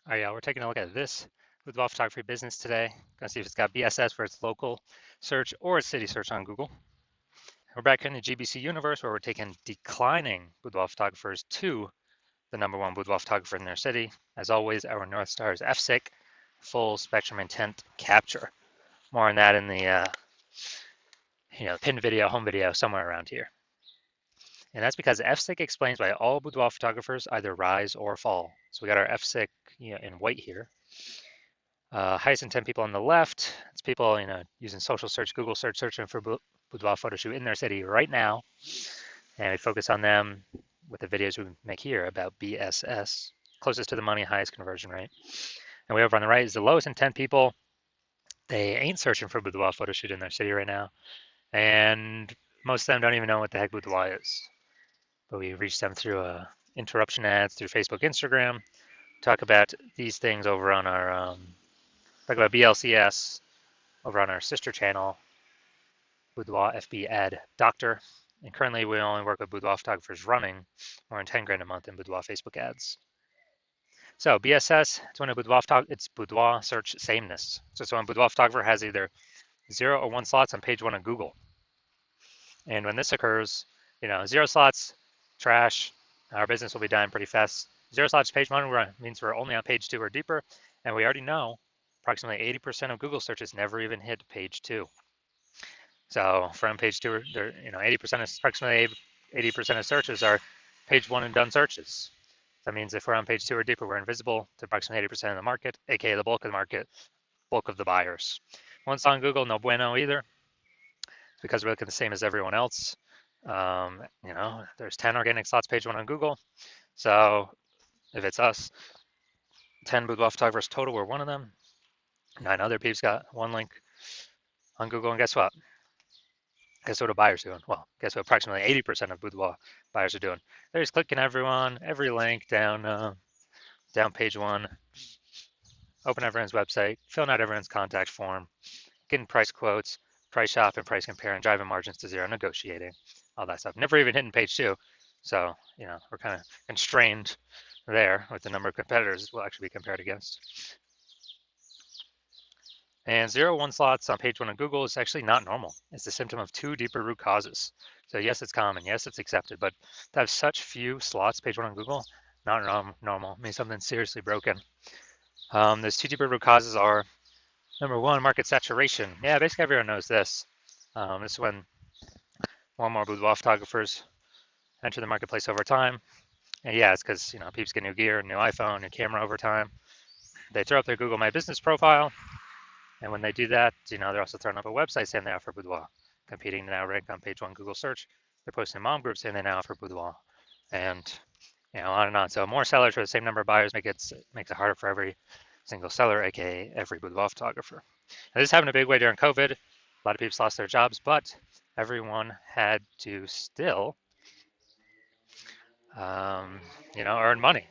All right, yeah, we're taking a look at this boudoir photography business today. Gonna see if it's got BSS for its local search or its city search on Google. We're back in the GBC universe where we're taking declining boudoir photographers to the #1 boudoir photographer in their city. As always, our North Star is FSIC, full spectrum intent capture. More on that in the pinned video, home video, somewhere around here. And that's because FSIC explains why all boudoir photographers either rise or fall. So we got our FSIC in white here. Highest intent people on the left, it's people using social search, Google search, searching for boudoir photo shoot in their city right now. And we focus on them with the videos we make here about BSS, closest to the money, highest conversion rate. And way over on the right is the lowest intent people. They ain't searching for boudoir photo shoot in their city right now. And most of them don't even know what the heck boudoir is. But we reach them through interruption ads, through Facebook, Instagram, talk about these things over on our, talk about BLCS over on our sister channel, Boudoir FB Ad Doctor. And currently we only work with boudoir photographers running more than 10 grand a month in boudoir Facebook ads. So BSS, it's boudoir search sameness. So when boudoir photographer has either 0 or 1 slots on page 1 of Google. And when this occurs, 0 slots, trash, our business will be dying pretty fast. 0 slots page 1 means we're only on page 2 or deeper. And we already know approximately 80% of Google searches never even hit page 2. So from page 2, 80% approximately 80% of searches are page 1 and done searches. That means if we're on page 2 or deeper, we're invisible to approximately 80% of the market, aka the bulk of the market, bulk of the buyers. Once on Google, no bueno either, because we're looking the same as everyone else. There's 10 organic slots page 1 on Google. So if it's us, 10 boudoir photographers total, we're one of them. 9 other peeps got 1 link on Google, and guess what? Guess what a buyer's doing? Well, guess what approximately 80% of boudoir buyers are doing? They're just clicking every link down page 1, open everyone's website, filling out everyone's contact form, getting price quotes, price shop and price compare, and driving margins to 0, negotiating, all that stuff. Never even hitting page 2. So, we're kind of constrained there with the number of competitors we'll actually be compared against. And 0, 1 slots on page 1 of Google is actually not normal. It's the symptom of 2 deeper root causes. So yes, it's common. Yes, it's accepted. But to have such few slots page 1 on Google, not normal. It means something's seriously broken. Those 2 deeper root causes are, number 1, market saturation. Yeah, basically everyone knows this. This is when more and more boudoir photographers enter the marketplace over time. And yeah, it's because peeps get new gear, new iPhone, new camera over time. They throw up their Google My Business profile. And when they do that, they're also throwing up a website saying they offer boudoir, competing to now rank on page 1 Google search. They're posting in mom groups saying they now offer boudoir, and on and on. So more sellers for the same number of buyers makes it harder for every single seller, aka every boudoir photographer. Now, this happened a big way during COVID. A lot of people lost their jobs, but everyone had to still, earn money.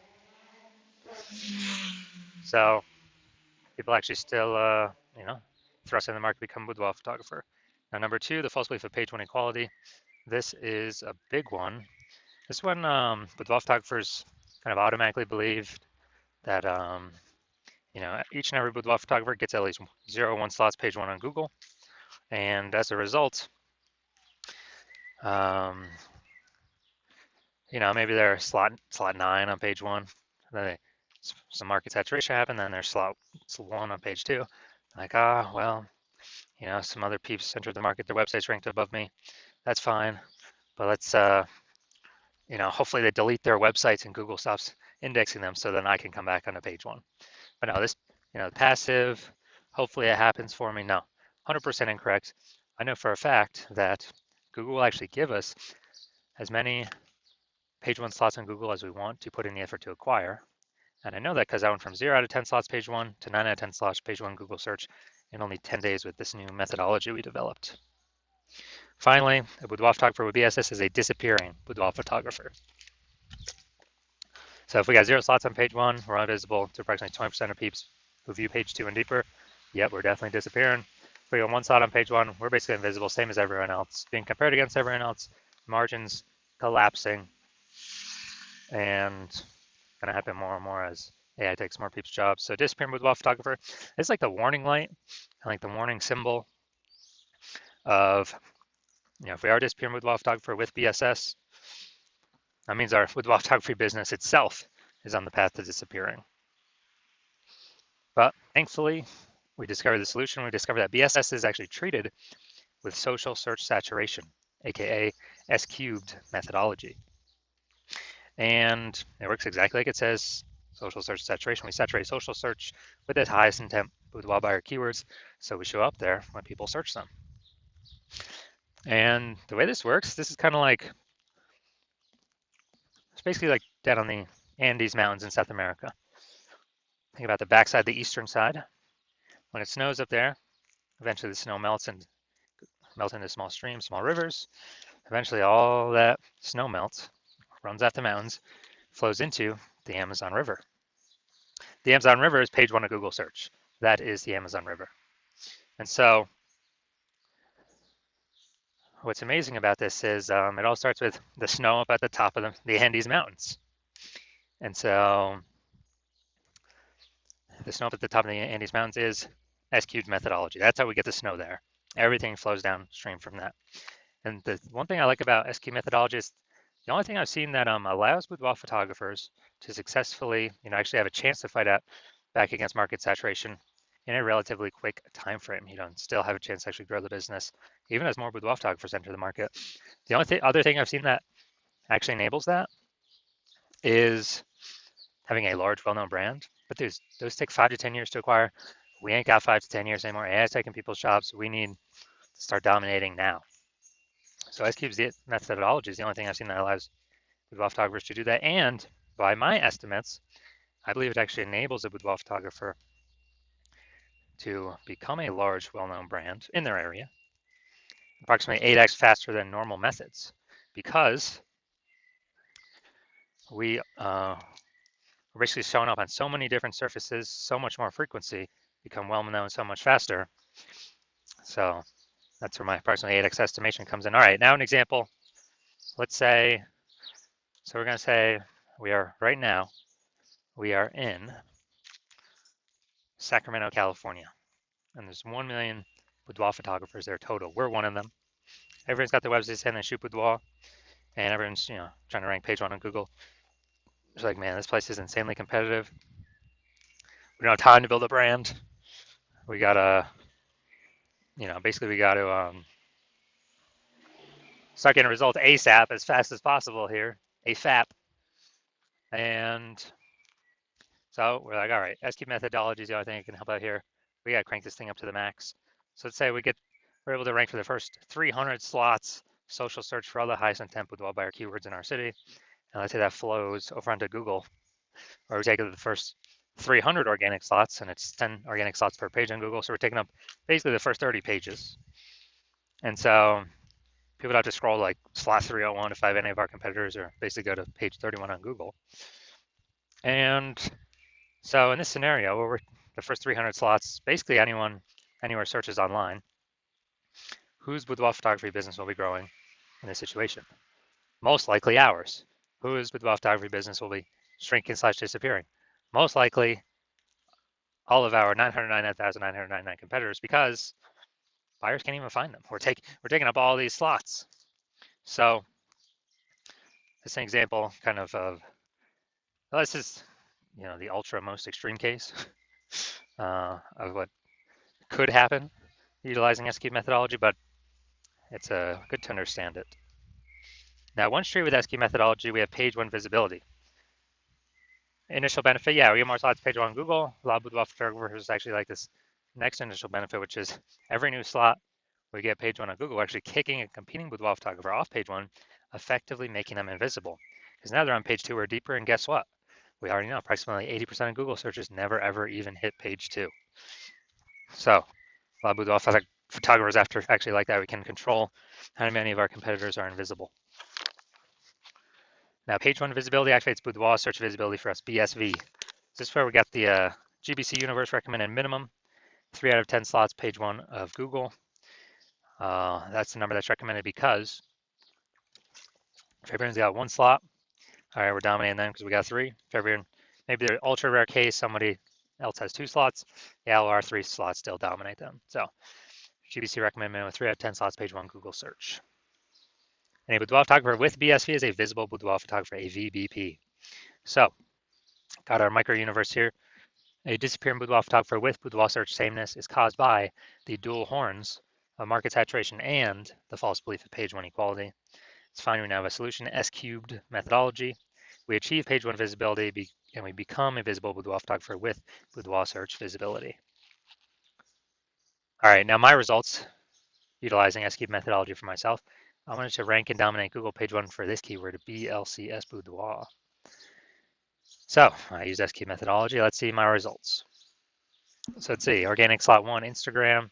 So people actually still, thrust in the market, become a boudoir photographer. Now, number 2, the false belief of page 1 equality. This is a big one. This one, boudoir photographers kind of automatically believe that, each and every boudoir photographer gets at least 0, 1 slots page 1 on Google. And as a result, maybe they're slot 9 on page 1. Then some market saturation happened, then there's slot 1 on page 2. Like, well, some other peeps entered the market, their website's ranked above me. That's fine. But let's, hopefully they delete their websites and Google stops indexing them so then I can come back onto page 1. But no, this, passive, hopefully it happens for me. No, 100% incorrect. I know for a fact that Google will actually give us as many page 1 slots on Google as we want to put in the effort to acquire. And I know that because I went from 0 out of 10 slots page 1 to 9 out of 10 slots page 1 Google search in only 10 days with this new methodology we developed. Finally, a boudoir photographer with BSS is a disappearing boudoir photographer. So if we got 0 slots on page 1, we're invisible to approximately 20% of peeps who view page 2 and deeper. Yep, we're definitely disappearing. If we got 1 slot on page 1, we're basically invisible, same as everyone else. Being compared against everyone else, margins collapsing, and going to happen more and more as AI takes more people's jobs. So disappearing boudoir photographer, it's like the warning light, like the warning symbol of, if we are disappearing boudoir photographer with BSS, that means our boudoir photography business itself is on the path to disappearing. But thankfully, we discovered the solution. We discovered that BSS is actually treated with social search saturation, aka S-cubed methodology. And it works exactly like it says, social search saturation. We saturate social search with the highest intent boudoir buyer keywords, so we show up there when people search them. And the way this works, this is kind of like, it's basically like down on the Andes Mountains in South America. Think about the backside, the eastern side. When it snows up there, eventually the snow melts and melts into small streams, small rivers. Eventually all that snow melts, runs out the mountains, flows into the Amazon River. The Amazon River is page 1 of Google search. That is the Amazon River. And so what's amazing about this is it all starts with the snow up at the top of the Andes Mountains. And so the snow up at the top of the Andes Mountains is S-cubed methodology. That's how we get the snow there. Everything flows downstream from that. And the one thing I like about S-cubed methodology is the only thing I've seen that allows boudoir photographers to successfully, actually have a chance to fight out back against market saturation in a relatively quick time frame. Still have a chance to actually grow the business, even as more boudoir photographers enter the market. The only other thing I've seen that actually enables that is having a large, well-known brand. But those take 5 to 10 years to acquire. We ain't got 5 to 10 years anymore. AI is taking people's jobs. We need to start dominating now. So S-cubed methodology is the only thing I've seen that allows boudoir photographers to do that. And by my estimates, I believe it actually enables a boudoir photographer to become a large, well-known brand in their area, approximately 8x faster than normal methods, because we're basically showing up on so many different surfaces, so much more frequency, become well-known so much faster. So that's where my approximately 8x estimation comes in. All right, now an example. Let's say, so we're going to say right now, we are in Sacramento, California, and there's 1 million boudoir photographers there total. We're one of them. Everyone's got their websites saying they shoot boudoir, and everyone's trying to rank page 1 on Google. It's like, man, this place is insanely competitive. We don't have time to build a brand. We gotta, basically we got to start getting results ASAP, as fast as possible here, ASAP. And so we're like, all right, S-cubed methodology is the only thing that can help out here. We gotta crank this thing up to the max. So let's say we're able to rank for the first 300 slots, social search for all the highest intent boudoir buyer keywords in our city. And let's say that flows over onto Google, or we take the first 300 organic slots, and it's 10 organic slots per page on Google. So we're taking up basically the first 30 pages. And so people don't have to scroll like slot 301 to find any of our competitors, or basically go to page 31 on Google. And so in this scenario, where we're the first 300 slots, basically anywhere searches online, whose boudoir photography business will be growing in this situation? Most likely ours. Whose boudoir photography business will be shrinking / disappearing? Most likely all of our 999,999 competitors, because buyers can't even find them. We're taking up all these slots. So this is an example kind of well, this is the ultra most extreme case of what could happen utilizing S-cubed methodology, but it's good to understand it. Now, one street with S-cubed methodology, we have page 1 visibility. Initial benefit, yeah, we get more slots page 1 on Google. A lot of boudoir photographers actually like this next initial benefit, which is every new slot we get page 1 on Google, actually kicking a competing boudoir photographer off page 1, effectively making them invisible. Because now they're on page 2 or deeper, and guess what? We already know approximately 80% of Google searches never ever even hit page 2. So a lot of boudoir photographers actually like that. We can control how many of our competitors are invisible. Now, page 1 visibility activates boudoir search visibility for us, BSV. This is where we got the GBC Universe recommended minimum, 3 out of 10 slots, page 1 of Google. That's the number that's recommended because if everyone's got 1 slot, all right, we're dominating them because we got 3. If everyone maybe they're ultra rare case, somebody else has 2 slots, yeah, well, our 3 slots still dominate them. So GBC recommend minimum 3 out of 10 slots, page 1 Google search. And a boudoir photographer with BSV is a visible boudoir photographer, a VBP. So got our micro universe here. A disappearing boudoir photographer with boudoir search sameness is caused by the dual horns of market saturation and the false belief of page 1 equality. It's fine, we now have a solution, S cubed methodology. We achieve page 1 visibility and we become a visible boudoir photographer with boudoir search visibility. All right, now my results utilizing S cubed methodology for myself. I wanted to rank and dominate Google page 1 for this keyword, BLCS boudoir. So I used S cubed methodology. Let's see my results. So let's see, organic slot 1, Instagram,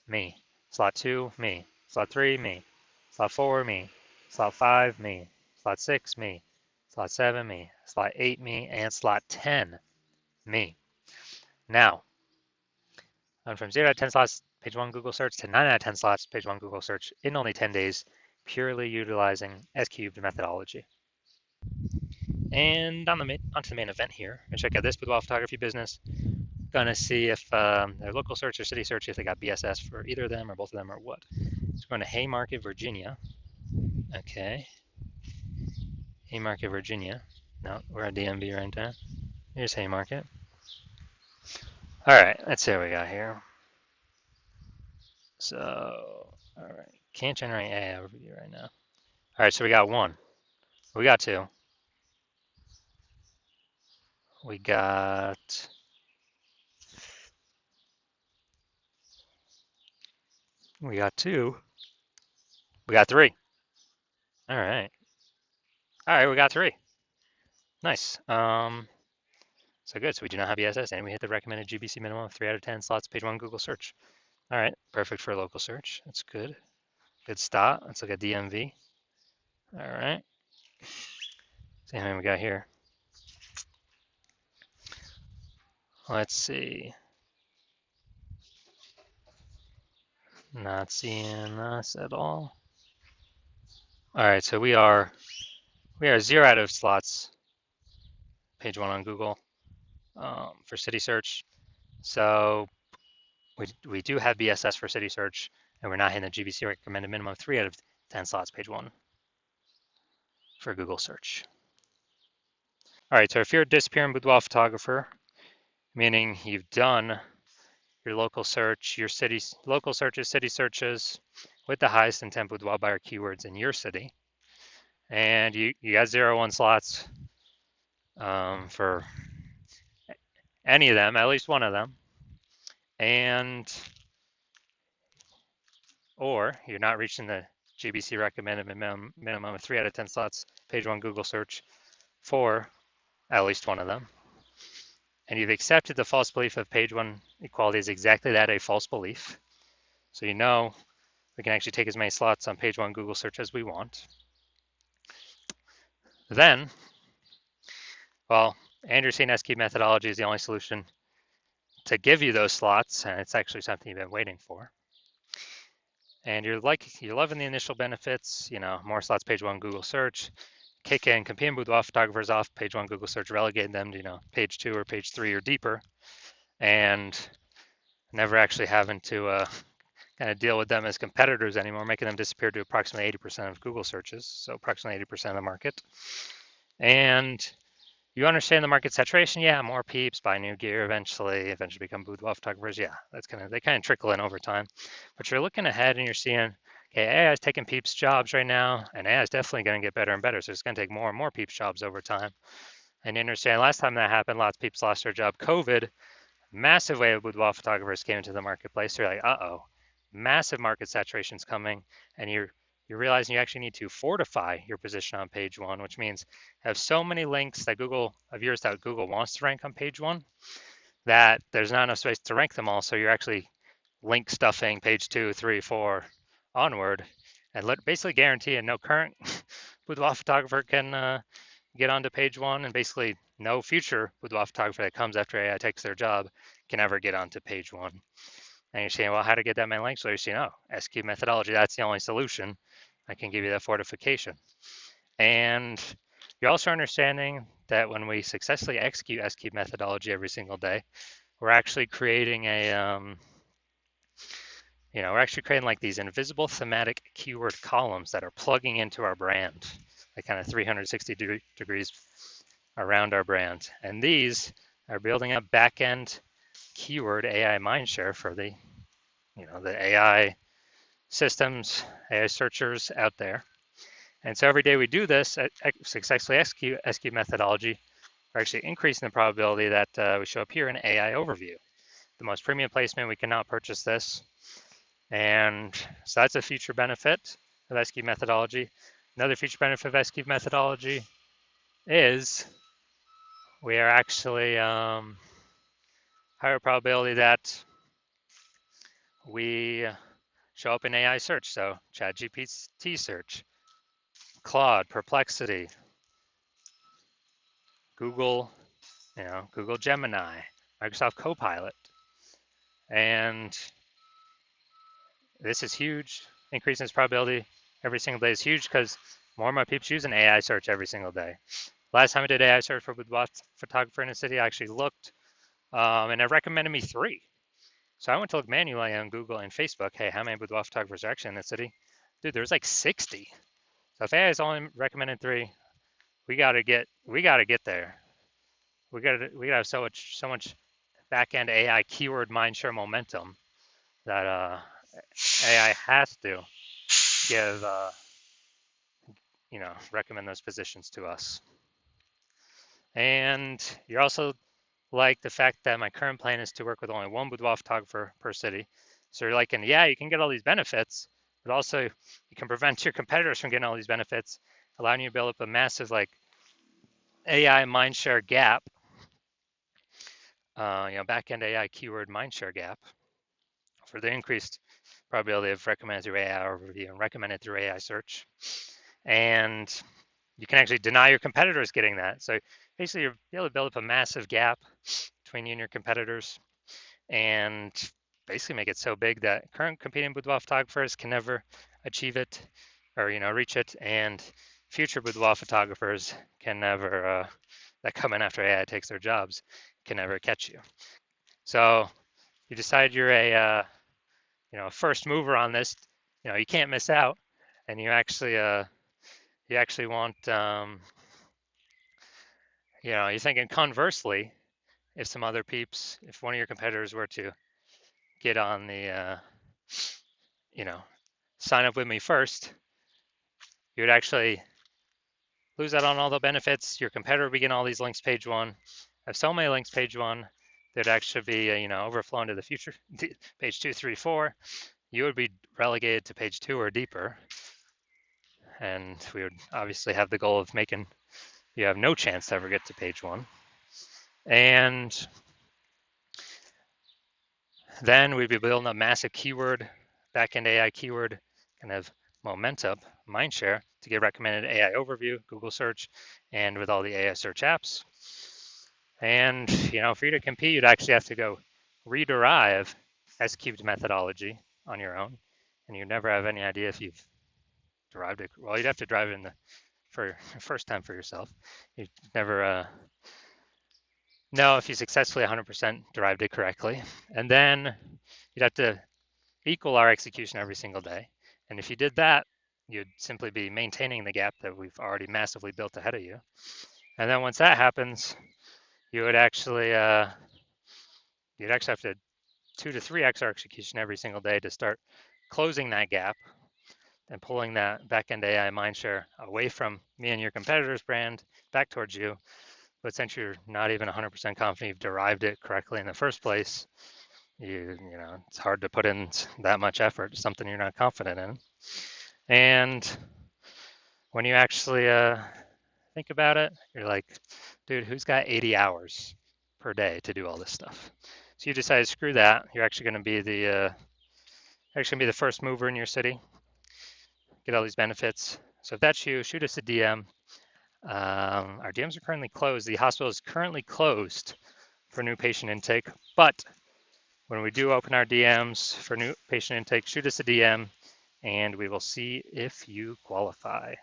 me. Slot 2, me. Slot 3, me. Slot 4, me. Slot 5, me. Slot 6, me. Slot 7, me. Slot 8, me. And slot 10, me. Now, I'm from 0 out of 10 slots, page 1 Google search, to 9 out of 10 slots, page 1 Google search in only 10 days, purely utilizing S cubed methodology. And onto the main event here. And check out this boudoir photography business. Gonna see if their local search or city search, if they got BSS for either of them or both of them or what. So we're going to Haymarket, Virginia. Okay. Haymarket, Virginia. No, we're at DMV right now. Here's Haymarket. All right, let's see what we got here. So, all right, can't generate AI overview right now. All right, so we got 1. We got 2. We got 2. We got 3. All right. All right, we got 3. Nice. So good. So we do not have BSS, and we hit the recommended GBC minimum of 3 out of 10 slots, page 1 Google search. All right, perfect for a local search. That's good. Good start. Let's look at DMV. All right. See how many we got here. Let's see. Not seeing us at all. All right, so we are 0 out of slots, page 1 on Google for city search. So we do have BSS for city search, and we're not hitting the GBC recommended minimum of 3 out of 10 slots, page 1 for Google search. All right, so if you're a disappearing boudoir photographer, meaning you've done your local search, your city's local searches, city searches with the highest intent boudoir buyer keywords in your city, and you got 0-1 slots for any of them, at least one of them, or you're not reaching the GBC recommended minimum of 3 out of 10 slots, page 1 Google search for at least one of them, and you've accepted the false belief of page 1 equality is exactly that, a false belief. So you know we can actually take as many slots on page 1 Google search as we want. Then, well, Andrew's saying S-key methodology is the only solution to give you those slots, and it's actually something you've been waiting for. And you're loving the initial benefits, more slots, page 1 Google search, kick in competing boudoir photographers off page 1 Google search, relegate them to page 2 or page 3 or deeper, and never actually having to kind of deal with them as competitors anymore, making them disappear to approximately 80% of Google searches, so approximately 80% of the market. And you understand the market saturation, yeah, more peeps buy new gear eventually become boudoir photographers, yeah, they kind of trickle in over time. But you're looking ahead and you're seeing, okay, AI is taking peeps jobs right now, and AI is definitely going to get better and better, so it's going to take more and more peeps jobs over time. And you understand last time that happened, lots of peeps lost their job. COVID, massive wave of boudoir photographers came into the marketplace. They're like, uh-oh, massive market saturation is coming, and you're realizing you actually need to fortify your position on page 1, which means have so many links that Google wants to rank on page 1 that there's not enough space to rank them all. So you're actually link stuffing page 2, 3, 4 onward, and basically guarantee no current boudoir photographer can get onto page 1, and basically no future boudoir photographer that comes after AI takes their job can ever get onto page 1. And you're saying, well, how to get that many links? So you're saying, oh, S-cube methodology, that's the only solution. I can give you that fortification. And you're also understanding that when we successfully execute S-cube methodology every single day, we're actually creating we're actually creating like these invisible thematic keyword columns that are plugging into our brand, like kind of 360 degrees around our brand. And these are building up back-end keyword AI mindshare for the AI systems, AI searchers out there. And so every day we do this, successfully execute S-cube methodology, we're actually increasing the probability that we show up here in AI overview. The most premium placement, we cannot purchase this. And so that's a future benefit of S-cube methodology. Another future benefit of S-cube methodology is we are actually higher probability that we show up in AI search. So ChatGPT search, Claude, Perplexity, Google, Google Gemini, Microsoft Copilot. And this is huge. Increasing its probability every single day is huge because more and more people use an AI search every single day. Last time I did AI search for boudoir photographer in a city, I actually looked and it recommended me 3. So I went to look manually on Google and Facebook. Hey, how many boudoir photographers are actually in the city? Dude, there's like 60. So if AI is only recommended 3, we gotta get there. We gotta have so much back-end AI keyword mindshare momentum that AI has to give recommend those positions to us. And you're also like the fact that my current plan is to work with only one boudoir photographer per city. So you're like, and yeah, you can get all these benefits, but also you can prevent your competitors from getting all these benefits, allowing you to build up a massive like AI mindshare gap, back-end AI keyword mindshare gap for the increased probability of recommended through AI overview and recommended through AI search. And you can actually deny your competitors getting that. So basically you're able to build up a massive gap between you and your competitors and basically make it so big that current competing boudoir photographers can never achieve it or reach it, and future boudoir photographers can never that come in after AI takes their jobs can never catch you. So you decide you're a first mover on this, you can't miss out, and you actually want you're thinking conversely, if some other peeps, if one of your competitors were to get on the sign up with me first, you would actually lose out on all the benefits. Your competitor would begin all these links page 1, have so many links page 1 that actually be overflowing to the future page 2, 3, 4. You would be relegated to page 2 or deeper, and we would obviously have the goal of making you have no chance to ever get to page 1. And then we'd be building a massive keyword, back-end AI keyword kind of momentum, mindshare to get recommended AI overview, Google search, and with all the AI search apps. And for you to compete, you'd actually have to go rederive S-cubed methodology on your own, and you'd never have any idea if you've derived it. Well, you'd have to drive it for the first time for yourself. You'd never know if you successfully 100% derived it correctly. And then you'd have to equal our execution every single day. And if you did that, you'd simply be maintaining the gap that we've already massively built ahead of you. And then once that happens, you would actually have to 2 to 3x our execution every single day to start closing that gap and pulling that back-end AI mindshare away from me and your competitor's brand back towards you. But since you're not even 100% confident you've derived it correctly in the first place, it's hard to put in that much effort, something you're not confident in. And when you actually think about it, you're like, dude, who's got 80 hours per day to do all this stuff? So you decide, screw that. You're actually going to be the first mover in your city, get all these benefits. So if that's you, shoot us a DM. Our DMs are currently closed. The hospital is currently closed for new patient intake, but when we do open our DMs for new patient intake, shoot us a DM and we will see if you qualify.